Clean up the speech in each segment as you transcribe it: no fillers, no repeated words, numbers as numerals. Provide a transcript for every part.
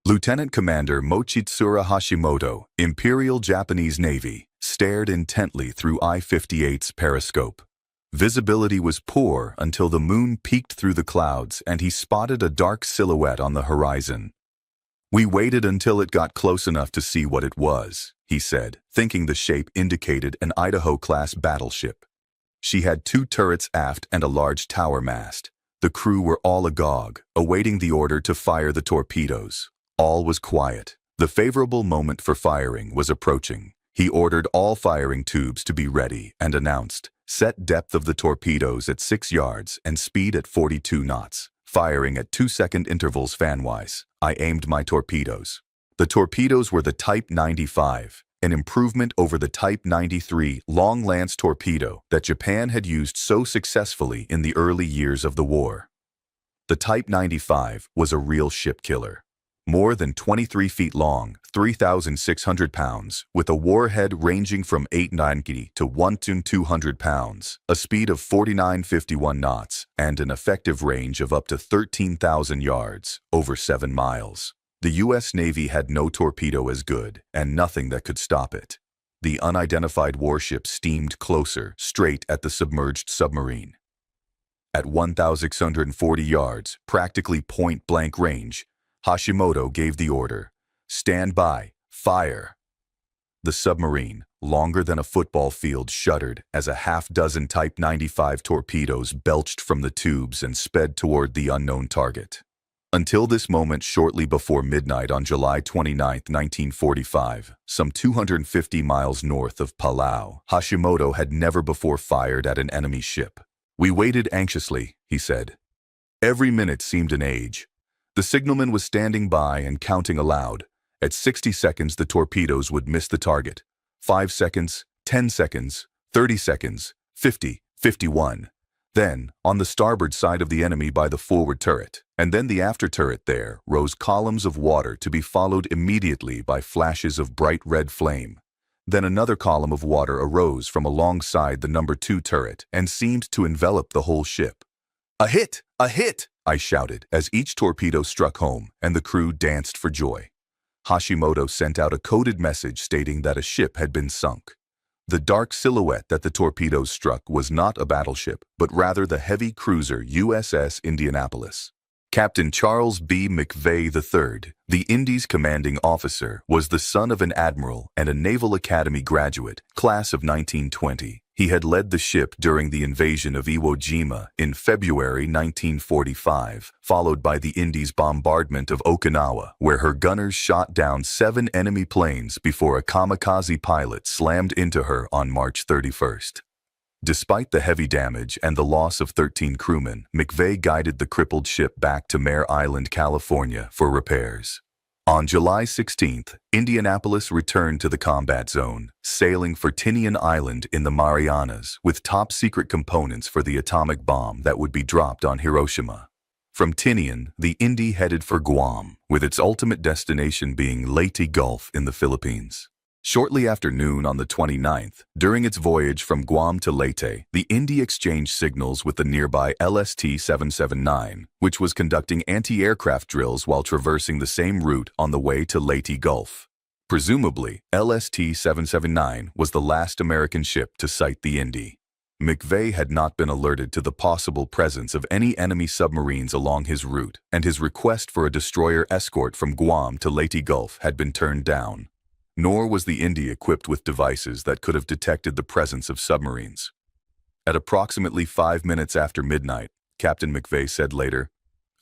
Lieutenant Commander Mochitsura Hashimoto, Imperial Japanese Navy, stared intently through I-58's periscope. Visibility was poor until the moon peeked through the clouds and he spotted a dark silhouette on the horizon. "We waited until it got close enough to see what it was," he said, thinking the shape indicated an Idaho-class battleship. She had 2 turrets aft and a large tower mast. The crew were all agog, awaiting the order to fire the torpedoes. All was quiet. The favorable moment for firing was approaching. He ordered all firing tubes to be ready and announced, "Set depth of the torpedoes at 6 yards and speed at 42 knots, firing at 2-second intervals fanwise." I aimed my torpedoes. The torpedoes were the Type 95, an improvement over the Type 93 long-lance torpedo that Japan had used so successfully in the early years of the war. The Type 95 was a real ship killer. More than 23 feet long, 3,600 pounds, with a warhead ranging from 890 to 1,200 pounds, a speed of 49.51 knots, and an effective range of up to 13,000 yards, over 7 miles. The U.S. Navy had no torpedo as good, and nothing that could stop it. The unidentified warship steamed closer, straight at the submerged submarine. At 1,640 yards, practically point-blank range, Hashimoto gave the order, "Stand by, fire." The submarine, longer than a football field, shuddered as a half-dozen Type 95 torpedoes belched from the tubes and sped toward the unknown target. Until this moment shortly before midnight on July 29, 1945, some 250 miles north of Palau, Hashimoto had never before fired at an enemy ship. "We waited anxiously," he said. Every minute seemed an age. The signalman was standing by and counting aloud. At 60 seconds, the torpedoes would miss the target. 5 seconds, 10 seconds, 30 seconds, 50, 51. Then, on the starboard side of the enemy by the forward turret, and then the after turret there, rose columns of water to be followed immediately by flashes of bright red flame. Then another column of water arose from alongside the number 2 turret and seemed to envelop the whole ship. "A hit! A hit!" I shouted as each torpedo struck home, and the crew danced for joy. Hashimoto sent out a coded message stating that a ship had been sunk. The dark silhouette that the torpedoes struck was not a battleship, but rather the heavy cruiser USS Indianapolis. Captain Charles B. McVay III, the Indy's commanding officer, was the son of an admiral and a Naval Academy graduate, class of 1920. He had led the ship during the invasion of Iwo Jima in February 1945, followed by the Indy's bombardment of Okinawa, where her gunners shot down 7 enemy planes before a kamikaze pilot slammed into her on March 31st. Despite the heavy damage and the loss of 13 crewmen, McVay guided the crippled ship back to Mare Island, California, for repairs. On July 16th, Indianapolis returned to the combat zone, sailing for Tinian Island in the Marianas with top-secret components for the atomic bomb that would be dropped on Hiroshima. From Tinian, the Indy headed for Guam, with its ultimate destination being Leyte Gulf in the Philippines. Shortly after noon on the 29th, during its voyage from Guam to Leyte, the Indy exchanged signals with the nearby LST-779, which was conducting anti-aircraft drills while traversing the same route on the way to Leyte Gulf. Presumably, LST-779 was the last American ship to sight the Indy. McVay had not been alerted to the possible presence of any enemy submarines along his route, and his request for a destroyer escort from Guam to Leyte Gulf had been turned down. Nor was the Indy equipped with devices that could have detected the presence of submarines. At approximately 5 minutes after midnight, Captain McVay said later,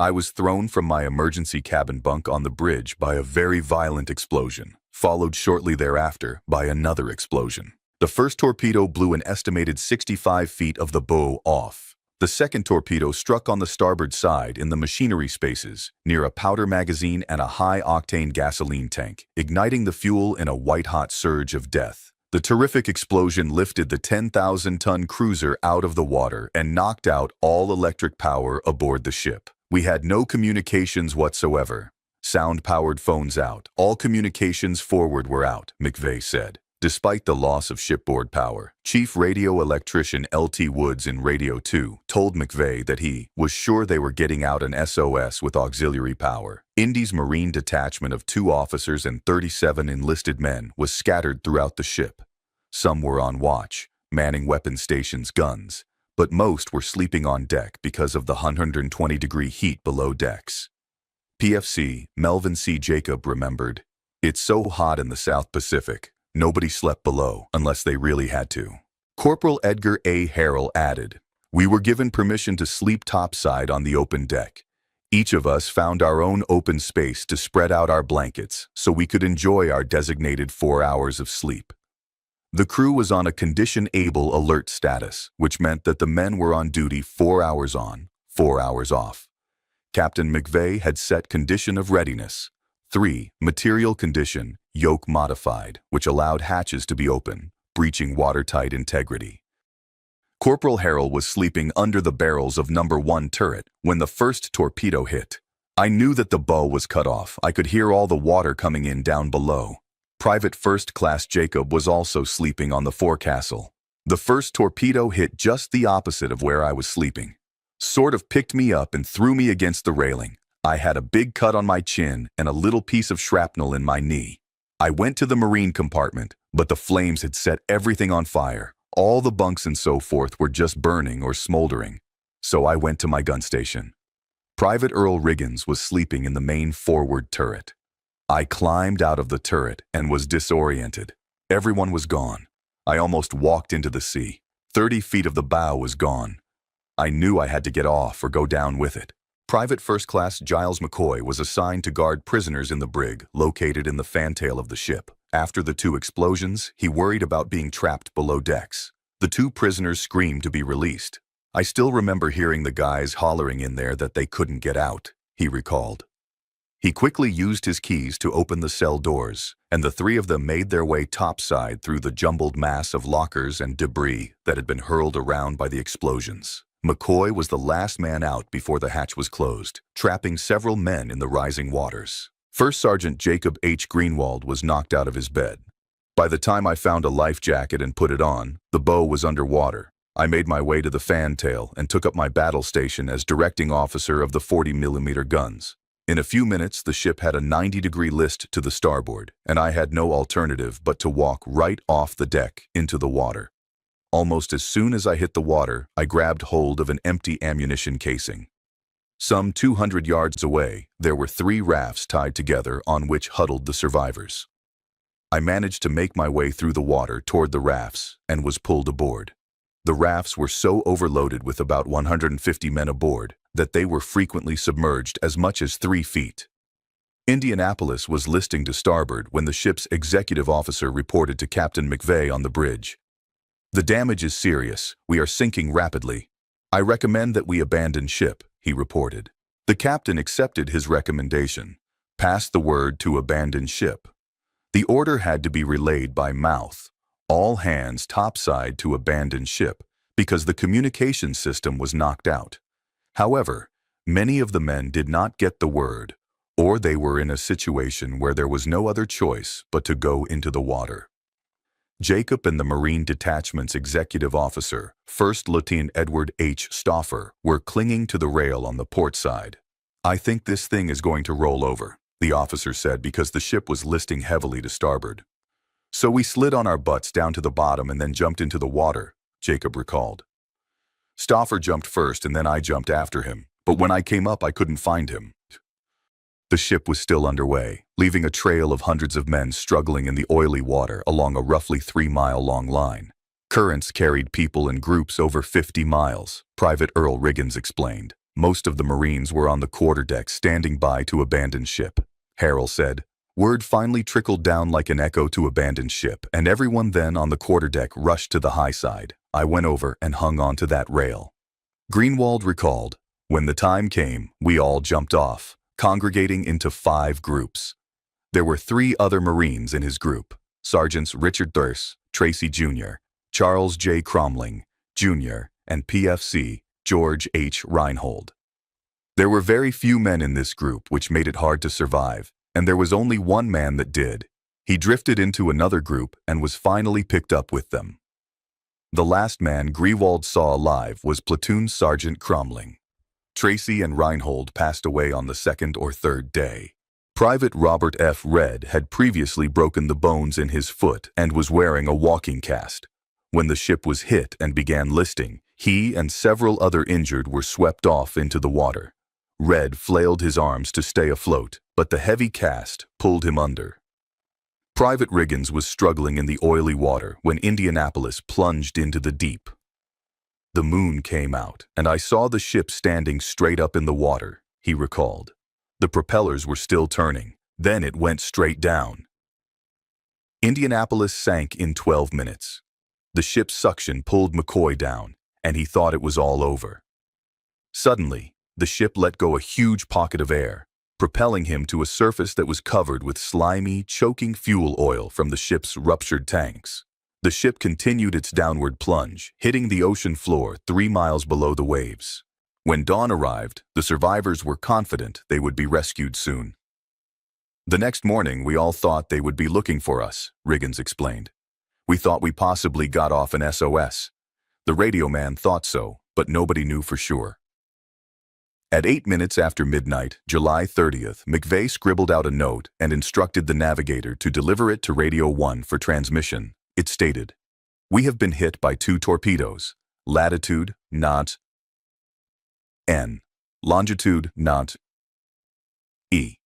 "I was thrown from my emergency cabin bunk on the bridge by a very violent explosion, followed shortly thereafter by another explosion. The first torpedo blew an estimated 65 feet of the bow off. The second torpedo struck on the starboard side in the machinery spaces, near a powder magazine and a high-octane gasoline tank, igniting the fuel in a white-hot surge of death. The terrific explosion lifted the 10,000-ton cruiser out of the water and knocked out all electric power aboard the ship. We had no communications whatsoever. Sound-powered phones out. All communications forward were out," McVay said. Despite the loss of shipboard power, Chief Radio Electrician L.T. Woods in Radio 2 told McVay that he was sure they were getting out an SOS with auxiliary power. Indy's Marine detachment of 2 officers and 37 enlisted men was scattered throughout the ship. Some were on watch, manning weapon stations' guns, but most were sleeping on deck because of the 120-degree heat below decks. PFC Melvin C. Jacob remembered, "It's so hot in the South Pacific. Nobody slept below unless they really had to." Corporal Edgar A. Harrell added, "We were given permission to sleep topside on the open deck. Each of us found our own open space to spread out our blankets so we could enjoy our designated 4 hours of sleep." The crew was on a condition-able alert status, which meant that the men were on duty 4 hours on, 4 hours off. Captain McVay had set condition of readiness. 3. Material condition, yoke modified, which allowed hatches to be open, breaching watertight integrity. Corporal Harrell was sleeping under the barrels of number 1 turret when the first torpedo hit. "I knew that the bow was cut off. I could hear all the water coming in down below." Private First Class Jacob was also sleeping on the forecastle. "The first torpedo hit just the opposite of where I was sleeping. Sort of picked me up and threw me against the railing. I had a big cut on my chin and a little piece of shrapnel in my knee. I went to the marine compartment, but the flames had set everything on fire. All the bunks and so forth were just burning or smoldering. So I went to my gun station." Private Earl Riggins was sleeping in the main forward turret. "I climbed out of the turret and was disoriented. Everyone was gone. I almost walked into the sea. 30 feet of the bow was gone. I knew I had to get off or go down with it." Private First Class Giles McCoy was assigned to guard prisoners in the brig located in the fantail of the ship. After the 2 explosions, he worried about being trapped below decks. The 2 prisoners screamed to be released. "I still remember hearing the guys hollering in there that they couldn't get out," he recalled. He quickly used his keys to open the cell doors, and the 3 of them made their way topside through the jumbled mass of lockers and debris that had been hurled around by the explosions. McCoy was the last man out before the hatch was closed, trapping several men in the rising waters. First Sergeant Jacob H. Greenwald was knocked out of his bed. "By the time I found a life jacket and put it on, the bow was underwater. I made my way to the fantail and took up my battle station as directing officer of the 40mm guns. In a few minutes, the ship had a 90-degree list to the starboard, and I had no alternative but to walk right off the deck into the water. Almost as soon as I hit the water, I grabbed hold of an empty ammunition casing. Some 200 yards away, there were 3 rafts tied together on which huddled the survivors. I managed to make my way through the water toward the rafts and was pulled aboard. The rafts were so overloaded with about 150 men aboard that they were frequently submerged as much as 3 feet. Indianapolis was listing to starboard when the ship's executive officer reported to Captain McVay on the bridge. "The damage is serious. We are sinking rapidly. I recommend that we abandon ship," he reported. The captain accepted his recommendation, passed the word to abandon ship. The order had to be relayed by mouth. All hands topside to abandon ship because the communication system was knocked out. However, many of the men did not get the word, or they were in a situation where there was no other choice but to go into the water. Jacob and the Marine Detachment's executive officer, First Lieutenant Edward H. Stauffer, were clinging to the rail on the port side. "I think this thing is going to roll over," the officer said because the ship was listing heavily to starboard. "So we slid on our butts down to the bottom and then jumped into the water," Jacob recalled. "Stauffer jumped first and then I jumped after him, but when I came up I couldn't find him." The ship was still underway, leaving a trail of hundreds of men struggling in the oily water along a roughly 3-mile-long line. Currents carried people in groups over 50 miles, Private Earl Riggins explained. Most of the Marines were on the quarterdeck standing by to abandon ship. Harrell said, "Word finally trickled down like an echo to abandon ship, and everyone then on the quarterdeck rushed to the high side. I went over and hung onto that rail." Greenwald recalled, "When the time came, we all jumped off, congregating into 5 groups. There were 3 other Marines in his group, Sergeants Richard Thurse, Tracy Jr., Charles J. Cromling, Jr., and PFC George H. Reinhold. There were very few men in this group, which made it hard to survive, and there was only one man that did. He drifted into another group and was finally picked up with them. The last man Grewald saw alive was Platoon Sergeant Cromling. Tracy and Reinhold passed away on the second or third day. Private Robert F. Red had previously broken the bones in his foot and was wearing a walking cast. When the ship was hit and began listing, he and several other injured were swept off into the water. Red flailed his arms to stay afloat, but the heavy cast pulled him under. Private Riggins was struggling in the oily water when Indianapolis plunged into the deep. The moon came out, and I saw the ship standing straight up in the water, he recalled. The propellers were still turning. Then it went straight down. Indianapolis sank in 12 minutes. The ship's suction pulled McCoy down, and he thought it was all over. Suddenly, the ship let go a huge pocket of air, propelling him to a surface that was covered with slimy, choking fuel oil from the ship's ruptured tanks. The ship continued its downward plunge, hitting the ocean floor 3 miles below the waves. When dawn arrived, the survivors were confident they would be rescued soon. The next morning, we all thought they would be looking for us, Riggins explained. We thought we possibly got off an SOS. The radio man thought so, but nobody knew for sure. At 8 minutes after midnight, July 30th, McVay scribbled out a note and instructed the navigator to deliver it to Radio 1 for transmission. It stated, "We have been hit by 2 torpedoes. Latitude, not N. Longitude, not E."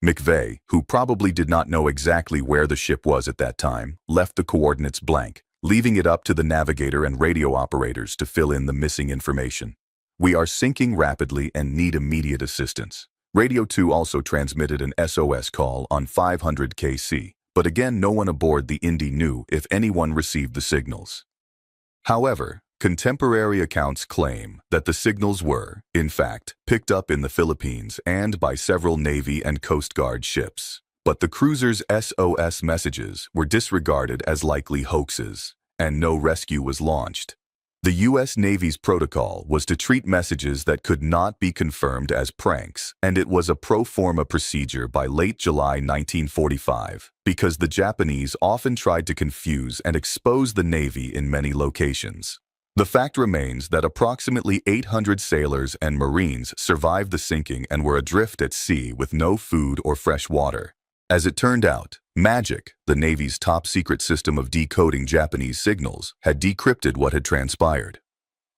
McVay, who probably did not know exactly where the ship was at that time, left the coordinates blank, leaving it up to the navigator and radio operators to fill in the missing information. "We are sinking rapidly and need immediate assistance." Radio 2 also transmitted an SOS call on 500 kc, but again no one aboard the Indy knew if anyone received the signals. However, contemporary accounts claim that the signals were, in fact, picked up in the Philippines and by several Navy and Coast Guard ships. But the cruiser's SOS messages were disregarded as likely hoaxes, and no rescue was launched. The U.S. Navy's protocol was to treat messages that could not be confirmed as pranks, and it was a pro forma procedure by late July 1945, because the Japanese often tried to confuse and expose the Navy in many locations. The fact remains that approximately 800 sailors and Marines survived the sinking and were adrift at sea with no food or fresh water. As it turned out, MAGIC, the Navy's top-secret system of decoding Japanese signals, had decrypted what had transpired.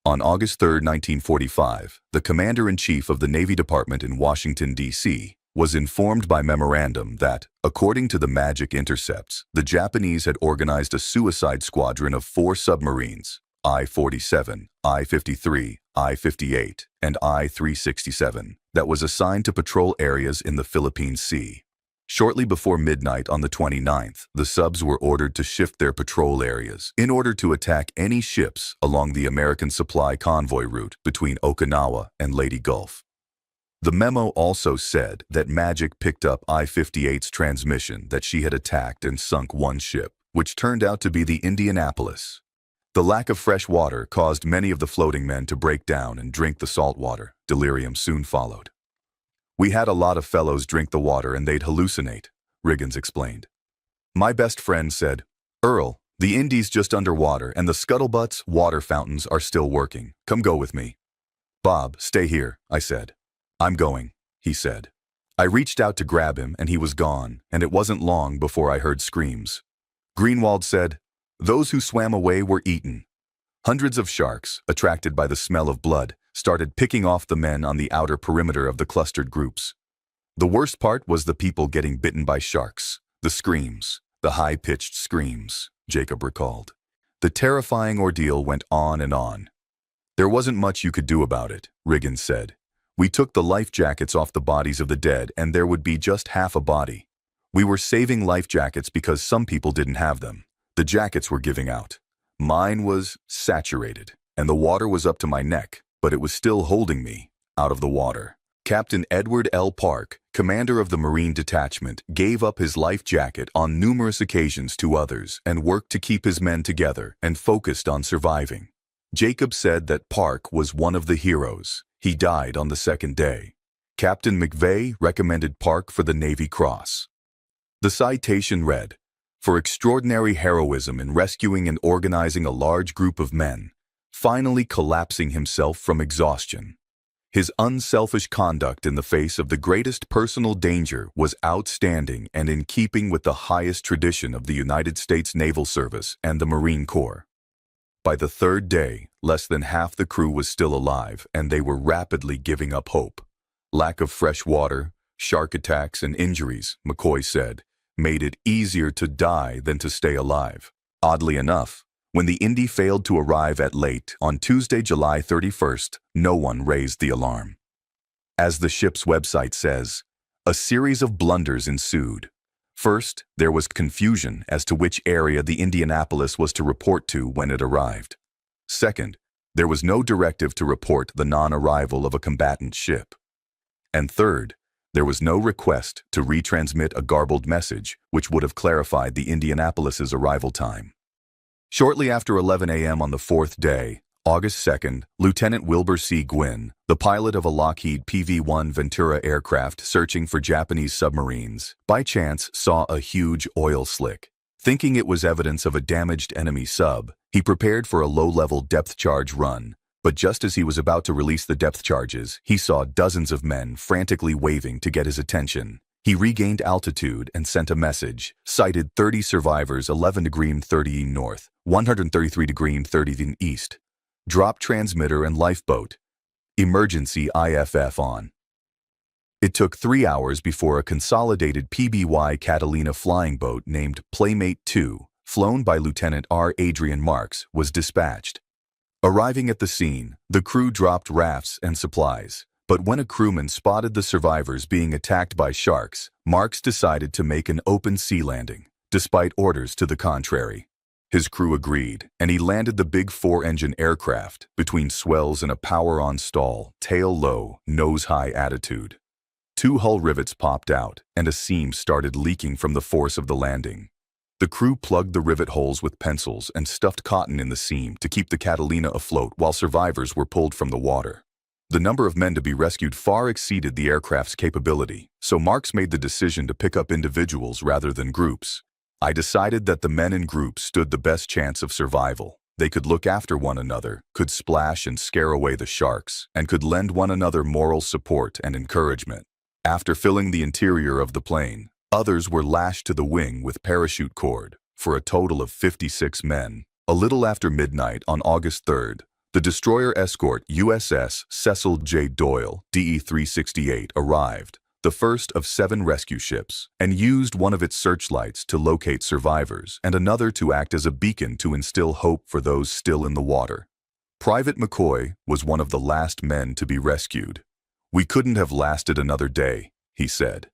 On August 3, 1945, the Commander-in-Chief of the Navy Department in Washington, D.C., was informed by memorandum that, according to the MAGIC intercepts, the Japanese had organized a suicide squadron of 4 submarines, I-47, I-53, I-58, and I-367, that was assigned to patrol areas in the Philippine Sea. Shortly before midnight on the 29th, the subs were ordered to shift their patrol areas in order to attack any ships along the American supply convoy route between Okinawa and Leyte Gulf. The memo also said that MAGIC picked up I-58's transmission that she had attacked and sunk one ship, which turned out to be the Indianapolis. The lack of fresh water caused many of the floating men to break down and drink the salt water. Delirium soon followed. "We had a lot of fellows drink the water and they'd hallucinate," Riggins explained. "My best friend said, 'Earl, the Indy's just underwater and the Scuttlebutt's water fountains are still working. Come go with me.' 'Bob, stay here,' I said. 'I'm going,' he said. I reached out to grab him and he was gone, and it wasn't long before I heard screams. Greenwald said, 'Those who swam away were eaten.' Hundreds of sharks, attracted by the smell of blood, started picking off the men on the outer perimeter of the clustered groups. The worst part was the people getting bitten by sharks. The screams, the high-pitched screams, Jacob recalled. The terrifying ordeal went on and on. There wasn't much you could do about it, Riggins said. We took the life jackets off the bodies of the dead and there would be just half a body. We were saving life jackets because some people didn't have them. The jackets were giving out. Mine was saturated, and the water was up to my neck, but it was still holding me out of the water. Captain Edward L. Park, commander of the Marine Detachment, gave up his life jacket on numerous occasions to others and worked to keep his men together and focused on surviving. Jacob said that Park was one of the heroes. He died on the second day. Captain McVay recommended Park for the Navy Cross. The citation read, for extraordinary heroism in rescuing and organizing a large group of men, finally collapsing himself from exhaustion. His unselfish conduct in the face of the greatest personal danger was outstanding and in keeping with the highest tradition of the United States Naval Service and the Marine Corps. By the third day, less than half the crew was still alive, and they were rapidly giving up hope. Lack of fresh water, shark attacks, and injuries, McCoy said, made it easier to die than to stay alive. Oddly enough, when the Indy failed to arrive at late on Tuesday, July 31st, no one raised the alarm. As the ship's website says, a series of blunders ensued. First, there was confusion as to which area the Indianapolis was to report to when it arrived. Second, there was no directive to report the non-arrival of a combatant ship. And third, there was no request to retransmit a garbled message which would have clarified the Indianapolis's arrival time. Shortly after 11 a.m. on the fourth day, August 2nd, Lieutenant Wilbur C. Gwynn, the pilot of a Lockheed PV-1 Ventura aircraft searching for Japanese submarines, by chance saw a huge oil slick. Thinking it was evidence of a damaged enemy sub, he prepared for a low-level depth charge run, but just as he was about to release the depth charges, he saw dozens of men frantically waving to get his attention. He regained altitude and sent a message, cited 30 survivors 11 degrees 30 north, 133 degrees 30 east. Drop transmitter and lifeboat. Emergency IFF on. It took 3 hours before a consolidated PBY Catalina flying boat named Playmate II, flown by Lieutenant R. Adrian Marks, was dispatched. Arriving at the scene, the crew dropped rafts and supplies. But when a crewman spotted the survivors being attacked by sharks, Marks decided to make an open sea landing, despite orders to the contrary. His crew agreed, and he landed the big 4-engine aircraft between swells in a power-on stall, tail-low, nose-high attitude. 2 hull rivets popped out, and a seam started leaking from the force of the landing. The crew plugged the rivet holes with pencils and stuffed cotton in the seam to keep the Catalina afloat while survivors were pulled from the water. The number of men to be rescued far exceeded the aircraft's capability, so Marks made the decision to pick up individuals rather than groups. I decided that the men in groups stood the best chance of survival. They could look after one another, could splash and scare away the sharks, and could lend one another moral support and encouragement. After filling the interior of the plane, others were lashed to the wing with parachute cord, for a total of 56 men. A little after midnight on August 3rd, the destroyer escort USS Cecil J. Doyle, DE-368, arrived, the first of 7 rescue ships, and used one of its searchlights to locate survivors and another to act as a beacon to instill hope for those still in the water. Private McCoy was one of the last men to be rescued. "We couldn't have lasted another day," he said.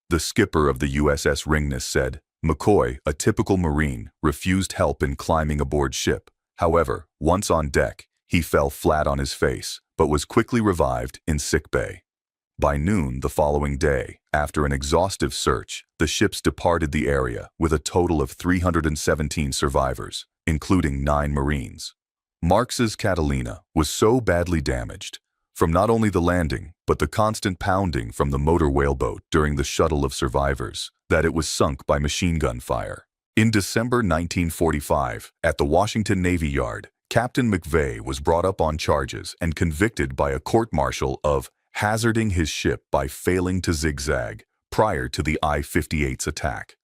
The skipper of the USS Ringness said, McCoy, a typical Marine, refused help in climbing aboard ship. However, once on deck, he fell flat on his face, but was quickly revived in sickbay. By noon the following day, after an exhaustive search, the ships departed the area with a total of 317 survivors, including 9 Marines. Marks's Catalina was so badly damaged, from not only the landing, but the constant pounding from the motor whaleboat during the shuttle of survivors, that it was sunk by machine gun fire. In December 1945, at the Washington Navy Yard, Captain McVay was brought up on charges and convicted by a court-martial of hazarding his ship by failing to zigzag prior to the I-58's attack.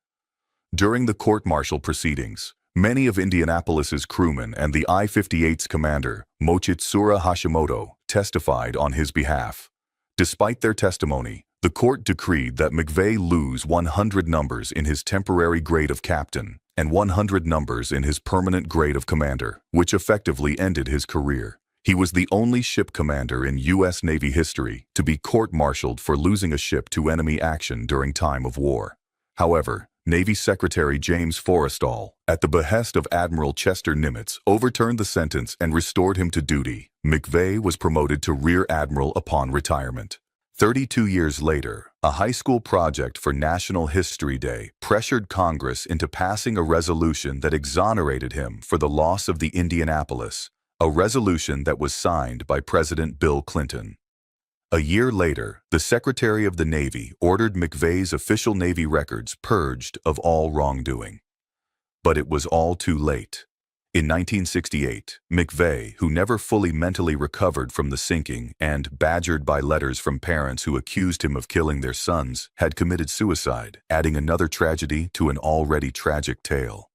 During the court-martial proceedings, many of Indianapolis's crewmen and the I-58's commander, Mochitsura Hashimoto, testified on his behalf. Despite their testimony, the court decreed that McVay lose 100 numbers in his temporary grade of captain and 100 numbers in his permanent grade of commander, which effectively ended his career. He was the only ship commander in U.S. Navy history to be court-martialed for losing a ship to enemy action during time of war. However, Navy Secretary James Forrestal, at the behest of Admiral Chester Nimitz, overturned the sentence and restored him to duty. McVay was promoted to Rear Admiral upon retirement. 32 years later, a high school project for National History Day pressured Congress into passing a resolution that exonerated him for the loss of the Indianapolis, a resolution that was signed by President Bill Clinton. A year later, the Secretary of the Navy ordered McVay's official Navy records purged of all wrongdoing. But it was all too late. In 1968, McVay, who never fully mentally recovered from the sinking and badgered by letters from parents who accused him of killing their sons, had committed suicide, adding another tragedy to an already tragic tale.